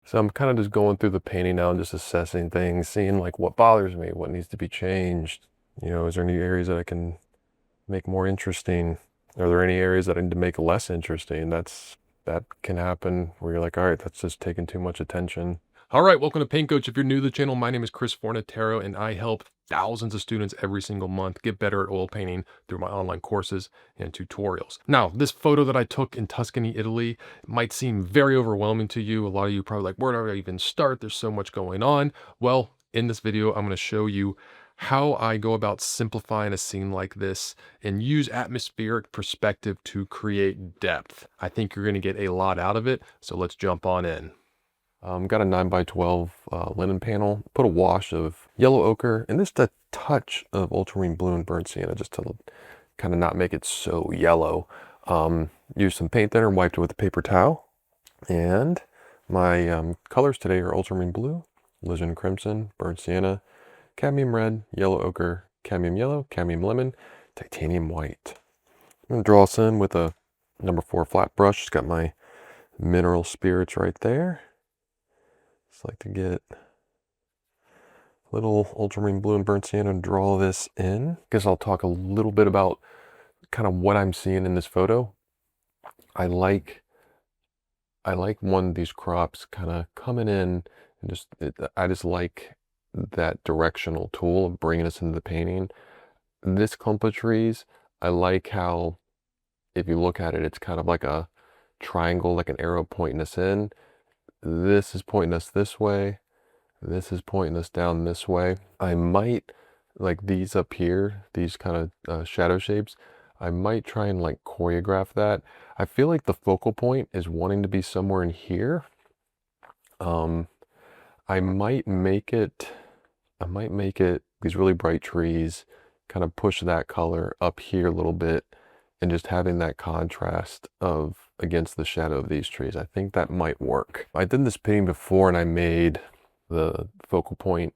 So I'm kind of just going through the painting now and just assessing things, seeing like what bothers me, what needs to be changed. You know, is there any areas that I can make more interesting? Are there any areas that I need to make less interesting? That can happen where you're like, all right, that's just taking too much attention. All right, welcome to Paint Coach. If you're new to the channel, my name is Chris Fornatero, and I help thousands of students every single month get better at oil painting through my online courses and tutorials. Now, this photo that I took in Tuscany, Italy, might seem very overwhelming to you. A lot of you probably like, where do I even start? There's so much going on. Well, in this video, I'm going to show you how I go about simplifying a scene like this and use atmospheric perspective to create depth. I think you're going to get a lot out of it, so let's jump on in. Got a 9x12 linen panel, put a wash of yellow ochre, and just a touch of ultramarine blue and burnt sienna just to kind of not make it so yellow. Used some paint thinner, wiped it with a paper towel, and my colors today are ultramarine blue, alizarin crimson, burnt sienna, cadmium red, yellow ochre, cadmium yellow, cadmium lemon, titanium white. I'm going to draw us in with a number 4 flat brush. It's got my mineral spirits right there. Just like to get a little ultramarine blue and burnt sienna and draw this in. Guess I'll talk a little bit about kind of what I'm seeing in this photo. I like one of these crops kind of coming in and I just like that directional tool of bringing us into the painting. This clump of trees, I like how if you look at it, it's kind of like a triangle, like an arrow pointing us in. This is pointing us this way. This is pointing us down this way. I might, like these up here, these kind of shadow shapes, I might try and like choreograph that. I feel like the focal point is wanting to be somewhere in here. I might make it these really bright trees, kind of push that color up here a little bit and just having that contrast of against the shadow of these trees. I think that might work. I did this painting before and I made the focal point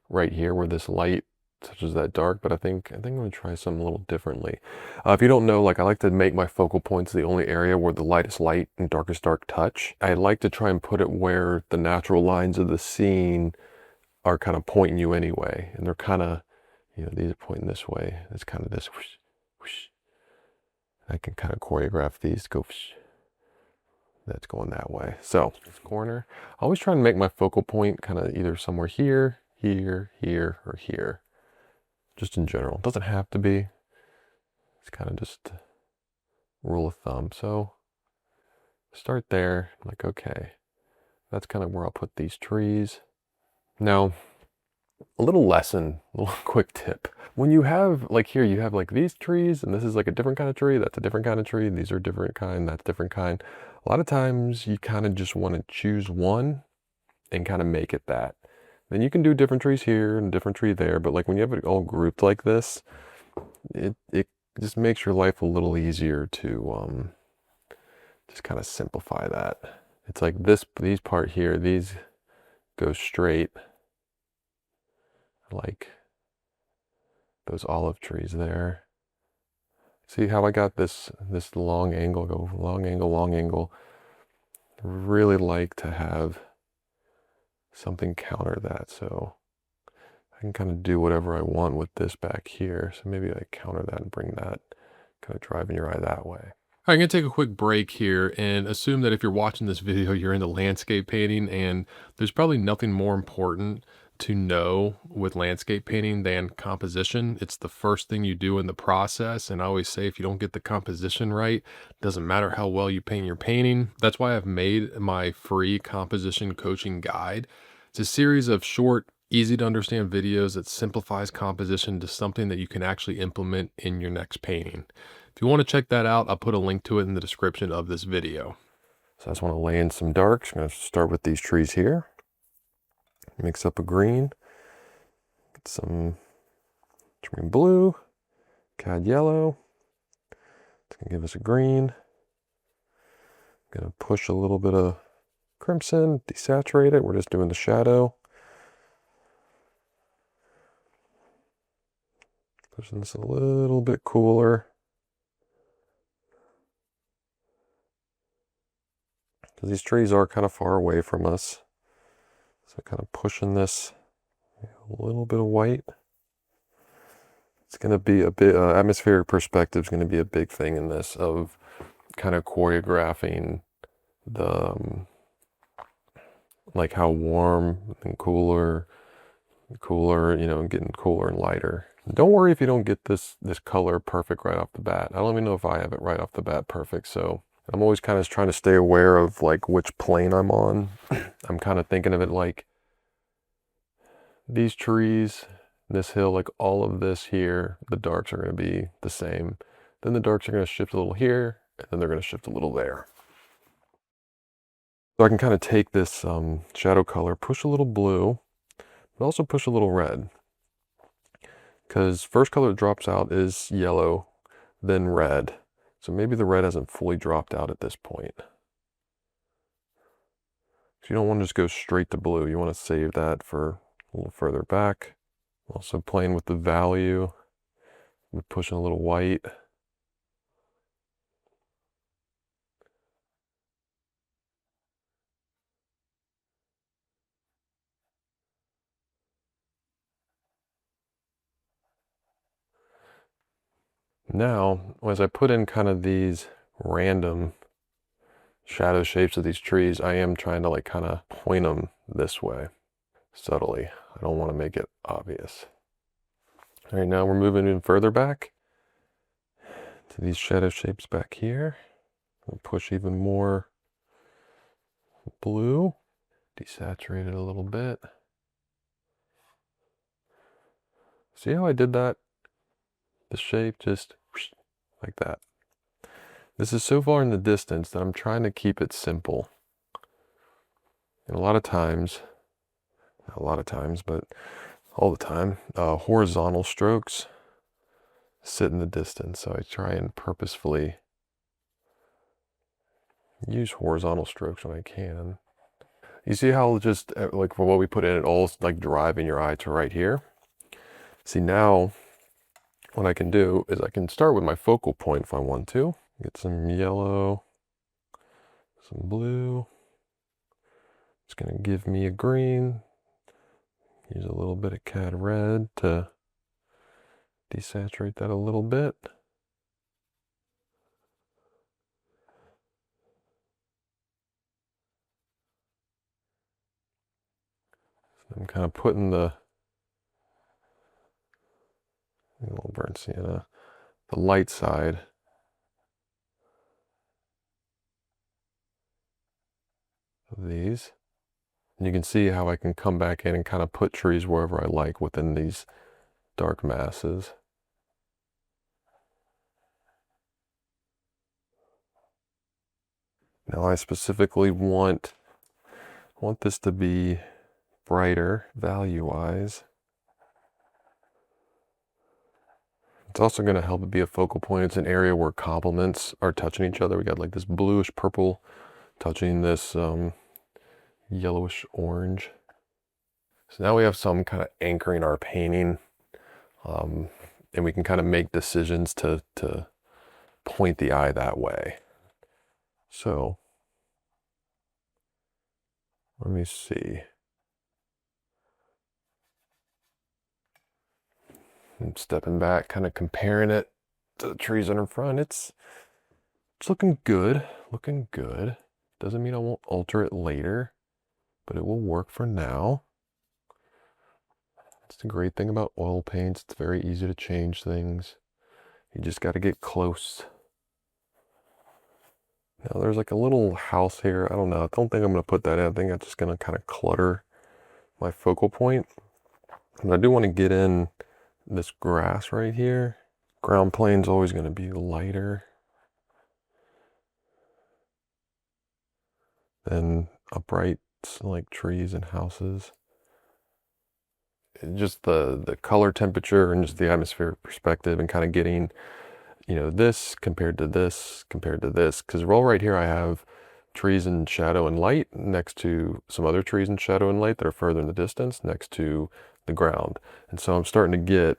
right here where this light touches that dark, but I think I'm gonna try something a little differently. If you don't know, like I like to make my focal points the only area where the lightest light and darkest dark touch. I like to try and put it where the natural lines of the scene are kind of pointing you anyway. And they're kind of, you know, these are pointing this way. It's kind of this whoosh, whoosh. I can kind of choreograph these, go whoosh. That's going that way. So this corner, I always try and make my focal point kind of either somewhere here, here, here, or here. Just in general. It doesn't have to be. It's kind of just rule of thumb. So start there, like, okay, that's kind of where I'll put these trees. Now, a little lesson, a little quick tip. When you have, like here, you have like these trees, and this is like a different kind of tree, that's a different kind of tree, these are different kind, that's different kind. A lot of times you kind of just want to choose one and kind of make it that. Then you can do different trees here and different tree there, but like when you have it all grouped like this, it just makes your life a little easier to just kind of simplify that. It's like these part here, these go straight, like those olive trees there. See how I got this long angle, go long angle, long angle. Really like to have something counter that, so I can kind of do whatever I want with this back here. So maybe I counter that and bring that, kind of driving your eye that way. I'm going to take a quick break here and assume that if you're watching this video, you're into landscape painting, and there's probably nothing more important to know with landscape painting than composition. It's the first thing you do in the process, and I always say if you don't get the composition right, it doesn't matter how well you paint your painting. That's why I've made my free composition coaching guide. It's a series of short, easy to understand videos that simplifies composition to something that you can actually implement in your next painting. If you want to check that out, I'll put a link to it in the description of this video. So I just want to lay in some darks. I'm going to start with these trees here. Mix up a green. Get some ultramarine blue, cad yellow. It's going to give us a green. I'm going to push a little bit of crimson, desaturate it. We're just doing the shadow. Pushing this a little bit cooler. Because these trees are kind of far away from us. So kind of pushing this, a little bit of white. It's going to be a bit, atmospheric perspective is going to be a big thing in this, of kind of choreographing the, like how warm and cooler, you know, getting cooler and lighter. Don't worry if you don't get this color perfect right off the bat. I don't even know if I have it right off the bat perfect. So I'm always kind of trying to stay aware of like which plane I'm on. I'm kind of thinking of it like these trees, this hill, like all of this here, the darks are going to be the same. Then the darks are going to shift a little here, and then they're going to shift a little there. So I can kind of take this shadow color, push a little blue, but also push a little red. Because first color that drops out is yellow, then red. So maybe the red hasn't fully dropped out at this point. So you don't want to just go straight to blue. You want to save that for a little further back. Also playing with the value, with pushing a little white. Now, as I put in kind of these random shadow shapes of these trees, I am trying to like kind of point them this way, subtly. I don't want to make it obvious. All right, now we're moving in further back to these shadow shapes back here. We'll push even more blue, desaturate it a little bit. See how I did that? The shape just like that. This is so far in the distance that I'm trying to keep it simple. And a lot of times, not a lot of times, but all the time, horizontal strokes sit in the distance. So I try and purposefully use horizontal strokes when I can. You see how just like for what we put in, it all like driving your eye to right here. See, now what I can do is I can start with my focal point if I want to. Get some yellow, some blue. It's going to give me a green. Use a little bit of cad red to desaturate that a little bit. So I'm kind of putting the little burnt sienna, the light side of these. And you can see how I can come back in and kind of put trees wherever I like within these dark masses. Now I specifically want this to be brighter value-wise. It's also going to help it be a focal point. It's an area where complements are touching each other. We got like this bluish purple touching this yellowish orange. So now we have some kind of anchoring our painting, and we can kind of make decisions to point the eye that way. So let me see. I'm stepping back, kind of comparing it to the trees that are in front. It's looking good, looking good. Doesn't mean I won't alter it later, but it will work for now. That's the great thing about oil paints. It's very easy to change things. You just got to get close. Now there's like a little house here. I don't know. I don't think I'm going to put that in. I think I'm just going to kind of clutter my focal point. And I do want to get in this grass right here. Ground plane's always going to be lighter than upright like trees and houses. Just the color temperature and just the atmospheric perspective and kind of getting, you know, this compared to this compared to this. Because roll right here I have trees in shadow and light next to some other trees in shadow and light that are further in the distance next to the ground. And so I'm starting to get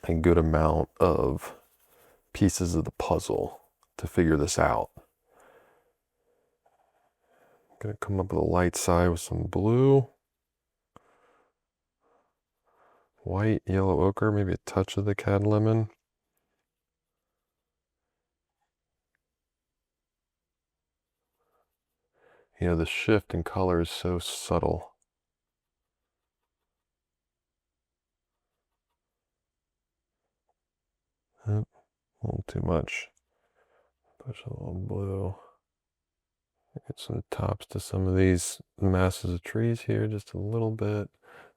a good amount of pieces of the puzzle to figure this out. gonna come up with a light side with some blue, white, yellow ochre, maybe a touch of the cad lemon. You know, the shift in color is so subtle. Oh, a little too much. Push a little blue. Get some tops to some of these masses of trees here, just a little bit.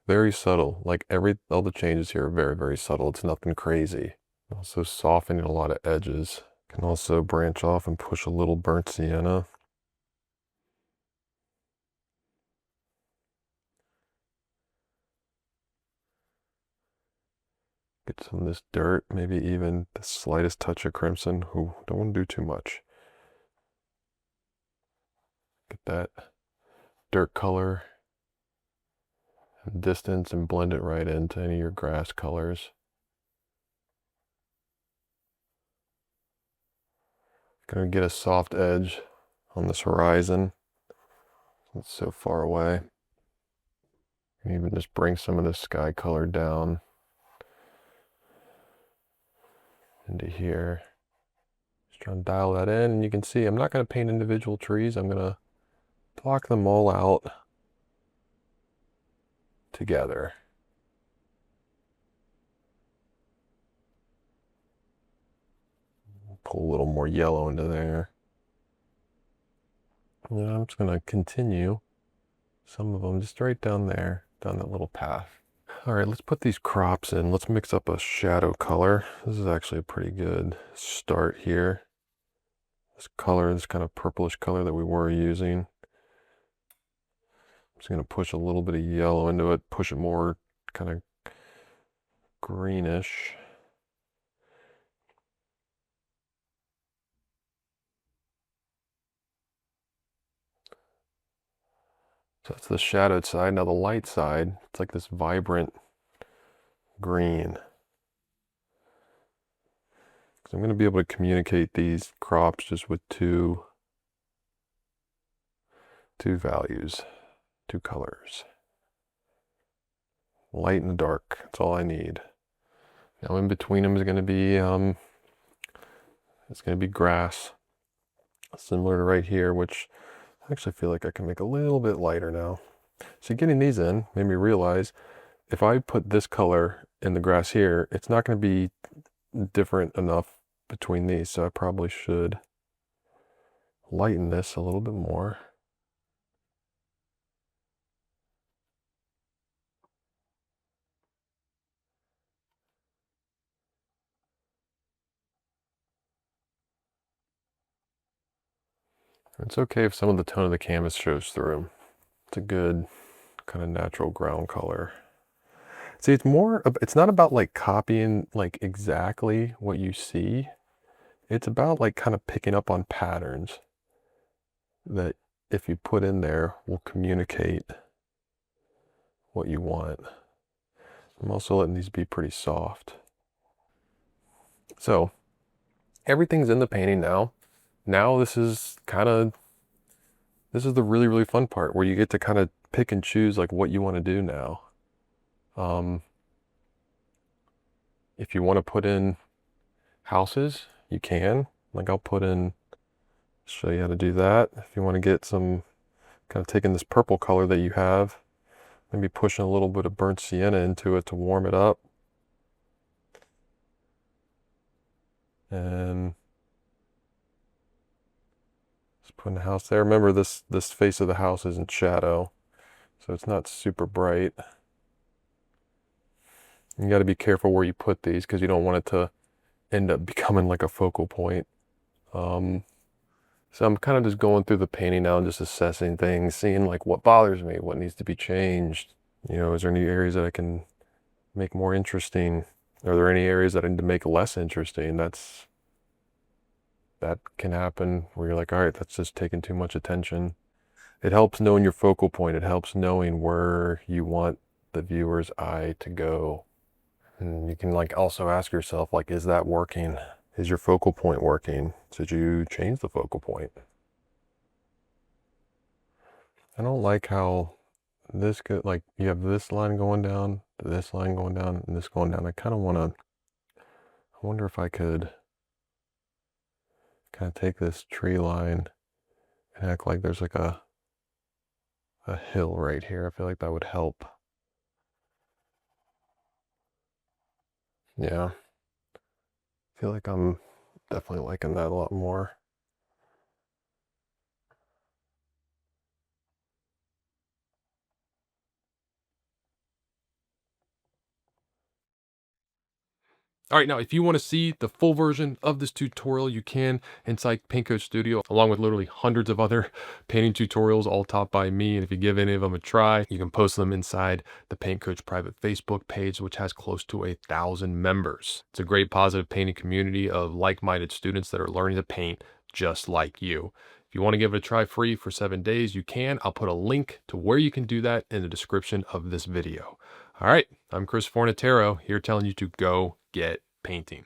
Very subtle. Like all the changes here are very, very subtle. It's nothing crazy. Also softening a lot of edges. Can also branch off and push a little burnt sienna. Get some of this dirt, maybe even the slightest touch of crimson. Ooh, don't want to do too much. Get that dirt color and distance and blend it right into any of your grass colors. Gonna get a soft edge on this horizon. It's so far away. And even just bring some of the sky color down into here. Just trying to dial that in, and you can see I'm not going to paint individual trees. I'm going to block them all out together. Pull a little more yellow into there. And I'm just going to continue some of them just right down there, down that little path. All right, let's put these crops in. Let's mix up a shadow color. This is actually a pretty good start here. This color, this kind of purplish color that we were using. I'm just going to push a little bit of yellow into it, push it more kind of greenish. So that's the shadowed side. Now the light side, it's like this vibrant green. So I'm going to be able to communicate these crops just with two values, two colors. Light and dark, that's all I need. Now in between them is going to be, it's going to be grass, similar to right here, which I actually feel like I can make a little bit lighter now. So getting these in made me realize if I put this color in the grass here, it's not going to be different enough between these. So I probably should lighten this a little bit more. It's okay if some of the tone of the canvas shows through. It's a good kind of natural ground color. See, it's not about like copying like exactly what you see. It's about like kind of picking up on patterns that if you put in there will communicate what you want. I'm also letting these be pretty soft. So everything's in the painting now. Now this is the really, really fun part where you get to kind of pick and choose like what you want to do now. If you want to put in houses, you can. Like I'll show you how to do that. If you want to get some, kind of taking this purple color that you have, maybe pushing a little bit of burnt sienna into it to warm it up. And just putting the house there. Remember this face of the house is in shadow, so it's not super bright. You got to be careful where you put these because you don't want it to end up becoming like a focal point. So I'm kind of just going through the painting now and just assessing things, seeing like what bothers me, what needs to be changed. You know, is there any areas that I can make more interesting? Are there any areas that I need to make less interesting? That can happen where you're like, all right, that's just taking too much attention. It helps knowing your focal point. It helps knowing where you want the viewer's eye to go. And you can like also ask yourself, like, is that working? Is your focal point working? Did you change the focal point? I don't like how this could, like, you have this line going down, this line going down, and this going down. I kind of want to, I wonder if I could kind of take this tree line and act like there's like a hill right here. I feel like that would help. Yeah, I feel like I'm definitely liking that a lot more. All right, now if you want to see the full version of this tutorial, you can inside Paint Coach Studio, along with literally hundreds of other painting tutorials, all taught by me. And if you give any of them a try, you can post them inside the Paint Coach private Facebook page, which has close to 1,000 members. It's a great positive painting community of like-minded students that are learning to paint just like you. If you want to give it a try free for 7 days, you can. I'll put a link to where you can do that in the description of this video. All right, I'm Chris Fornatero here telling you to go get painting.